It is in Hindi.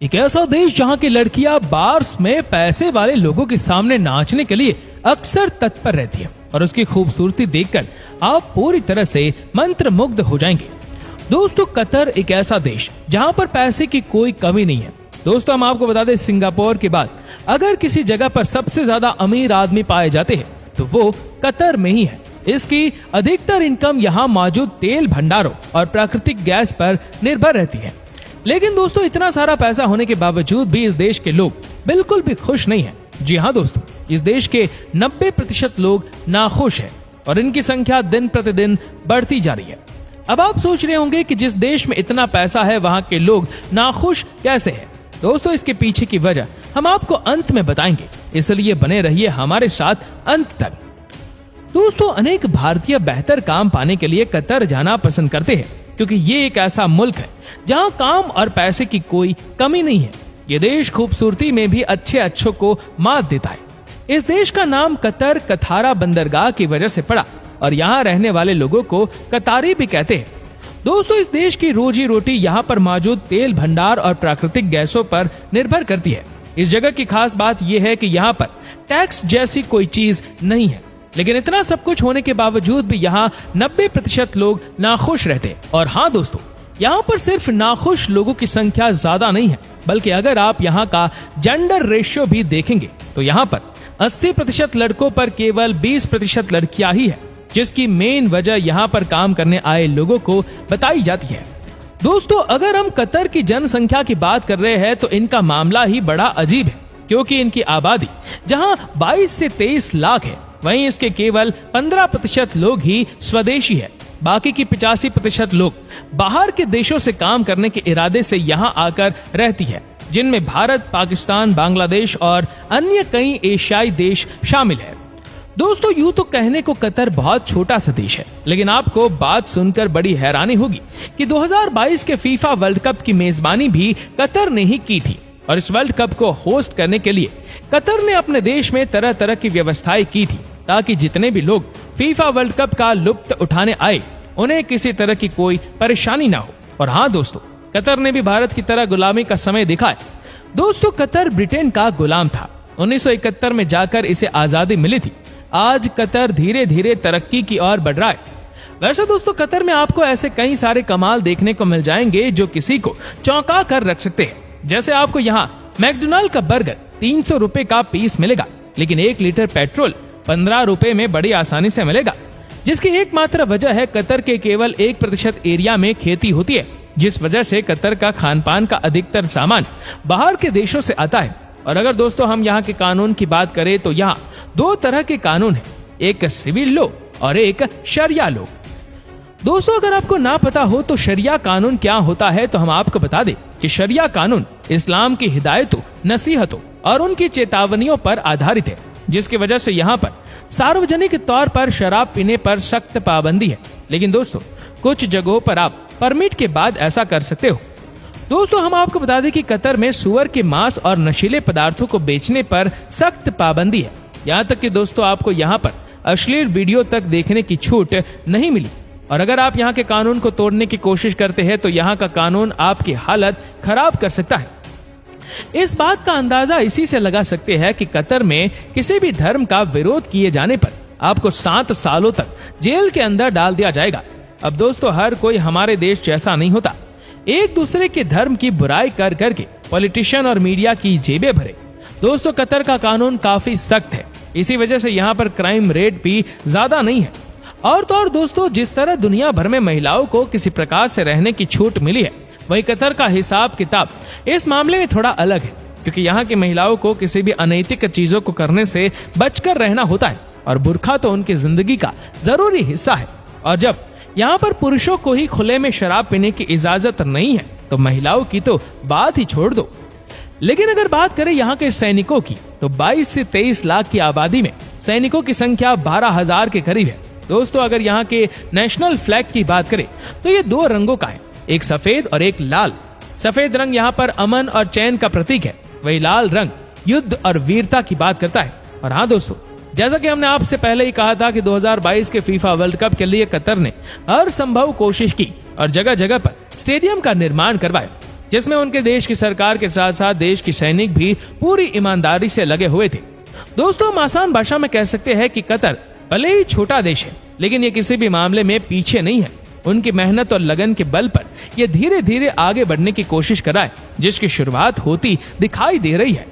एक ऐसा देश जहां की लड़कियां बार्स में पैसे वाले लोगों के सामने नाचने के लिए अक्सर तत्पर रहती है और उसकी खूबसूरती देखकर आप पूरी तरह से मंत्रमुग्ध हो जाएंगे। दोस्तों, कतर एक ऐसा देश जहां पर पैसे की कोई कमी नहीं है। दोस्तों, हम आपको बता दें, सिंगापुर के बाद अगर किसी जगह पर सबसे ज्यादा अमीर आदमी पाए जाते हैं तो वो कतर में ही है। इसकी अधिकतर इनकम यहाँ मौजूद तेल भंडारों और प्राकृतिक गैस पर निर्भर रहती है। लेकिन दोस्तों, इतना सारा पैसा होने के बावजूद भी इस देश के लोग बिल्कुल भी खुश नहीं हैं। जी हाँ दोस्तों, इस देश के 90% लोग नाखुश हैं और इनकी संख्या दिन प्रतिदिन बढ़ती जा रही है। अब आप सोच रहे होंगे कि जिस देश में इतना पैसा है वहां के लोग नाखुश कैसे हैं? दोस्तों, इसके पीछे की वजह हम आपको अंत में बताएंगे, इसलिए बने रहिए हमारे साथ अंत तक। दोस्तों, अनेक भारतीय बेहतर काम पाने के लिए कतर जाना पसंद करते हैं क्योंकि ये एक ऐसा मुल्क है जहां काम और पैसे की कोई कमी नहीं है। ये देश खूबसूरती में भी अच्छों को मात देता है। इस देश का नाम कतर कथारा बंदरगाह की वजह से पड़ा और यहाँ रहने वाले लोगों को कतारी भी कहते हैं। दोस्तों, इस देश की रोजी रोटी यहाँ पर मौजूद तेल भंडार और प्राकृतिक गैसों पर निर्भर करती है। इस जगह की खास बात यह है कि यहाँ पर टैक्स जैसी कोई चीज नहीं है। लेकिन इतना सब कुछ होने के बावजूद भी यहाँ 90% लोग नाखुश रहते हैं। और हाँ दोस्तों, यहाँ पर सिर्फ नाखुश लोगों की संख्या ज्यादा नहीं है, बल्कि अगर आप यहाँ का जेंडर रेशियो भी देखेंगे तो यहाँ पर 80% लड़कों पर केवल 20% लड़कियां ही है, जिसकी मेन वजह यहाँ पर काम करने आए लोगों को बताई जाती है। दोस्तों, अगर हम कतर की जनसंख्या की बात कर रहे हैं तो इनका मामला ही बड़ा अजीब है, क्योंकि इनकी आबादी जहां 22 से 23 लाख है, वहीं इसके केवल 15% लोग ही स्वदेशी है। बाकी की 85% लोग बाहर के देशों से काम करने के इरादे से यहाँ आकर रहती है, जिनमें भारत, पाकिस्तान, बांग्लादेश और अन्य कई एशियाई देश शामिल है। दोस्तों, यूं तो कहने को कतर बहुत छोटा सा देश है, लेकिन आपको बात सुनकर बड़ी हैरानी होगी कि 2022 के फीफा वर्ल्ड कप की मेजबानी भी कतर ने ही की थी। और इस वर्ल्ड कप को होस्ट करने के लिए कतर ने अपने देश में तरह तरह की व्यवस्थाएं की थी, ताकि जितने भी लोग फीफा वर्ल्ड कप का लुत्फ उठाने आए उन्हें किसी तरह की कोई परेशानी ना हो। और हाँ दोस्तों, कतर ने भी भारत की तरह गुलामी का समय देखा है। दोस्तों, कतर ब्रिटेन का गुलाम था। 1971 में जाकर इसे आजादी मिली थी। आज कतर धीरे धीरे तरक्की की ओर बढ़ रहा है। वैसे दोस्तों, कतर में आपको ऐसे कई सारे कमाल देखने को मिल जाएंगे जो किसी को चौंका कर रख सकते हैं। जैसे आपको यहाँ मैकडोनाल्ड का बर्गर 300 रुपए का पीस मिलेगा, लेकिन 1 लीटर पेट्रोल 15 रुपए में बड़ी आसानी से मिलेगा, जिसकी एकमात्र वजह है कतर के केवल 1% एरिया में खेती होती है, जिस वजह से कतर का खान पान का अधिकतर सामान बाहर के देशों से आता है। और अगर दोस्तों हम यहाँ के कानून की बात करें तो यहाँ 2 तरह के कानून हैं, एक सिविल लॉ और एक शरिया लॉ। दोस्तों, अगर आपको ना पता हो तो शरिया कानून क्या होता है तो हम आपको बता दें कि शरिया कानून इस्लाम की हिदायतों, नसीहतों और उनकी चेतावनियों पर आधारित है, जिसकी वजह से यहाँ पर सार्वजनिक तौर पर शराब पीने पर सख्त पाबंदी है। लेकिन दोस्तों, कुछ जगहों पर आप परमिट के बाद ऐसा कर सकते हो। दोस्तों, हम आपको बता दें कि कतर में सुअर के मांस और नशीले पदार्थों को बेचने पर सख्त पाबंदी है। यहाँ तक कि दोस्तों, आपको यहाँ पर अश्लील वीडियो तक देखने की छूट नहीं मिली। और अगर आप यहाँ के कानून को तोड़ने की कोशिश करते हैं तो यहाँ का कानून आपकी हालत खराब कर सकता है। इस बात का अंदाजा इसी से लगा सकते हैं कि कतर में किसी भी धर्म का विरोध किए जाने पर आपको 7 सालों तक जेल के अंदर डाल दिया जाएगा। अब दोस्तों, हर कोई हमारे देश जैसा नहीं होता। एक दूसरे के धर्म की बुराई कर करके पॉलिटिशियन और मीडिया की जेबें भरे। दोस्तों, कतर का कानून काफी सख्त है, इसी वजह से यहाँ पर क्राइम रेट भी ज्यादा नहीं है। और तो और दोस्तों, जिस तरह दुनिया भर में महिलाओं को किसी प्रकार से रहने की छूट मिली है, वही कतर का हिसाब किताब इस मामले में थोड़ा अलग है, क्योंकि यहाँ की महिलाओं को किसी भी अनैतिक चीजों को करने से बचकर रहना होता है और बुर्का तो उनकी जिंदगी का जरूरी हिस्सा है। और जब यहाँ पर पुरुषों को ही खुले में शराब पीने की इजाजत नहीं है तो महिलाओं की तो बात ही छोड़ दो। लेकिन अगर बात करें यहाँ के सैनिकों की तो 22 से 23 लाख की आबादी में सैनिकों की संख्या 12,000 के करीब है। दोस्तों, अगर यहाँ के नेशनल फ्लैग की बात करें तो ये 2 रंगों का है, एक सफेद और एक लाल। सफेद रंग यहाँ पर अमन और चैन का प्रतीक है, वही लाल रंग युद्ध और वीरता की बात करता है। और हाँ दोस्तों, जैसा कि हमने आपसे पहले ही कहा था कि 2022 के फीफा वर्ल्ड कप के लिए कतर ने हर संभव कोशिश की और जगह जगह पर स्टेडियम का निर्माण करवाया। जिसमें उनके देश की सरकार के साथ साथ देश के सैनिक भी पूरी ईमानदारी से लगे हुए थे। दोस्तों, हम आसान भाषा में कह सकते हैं कि कतर भले ही छोटा देश है, लेकिन ये किसी भी मामले में पीछे नहीं है। उनकी मेहनत और लगन के बल पर ये धीरे धीरे आगे बढ़ने की कोशिश कर रहा है, जिसकी शुरुआत होती दिखाई दे रही है।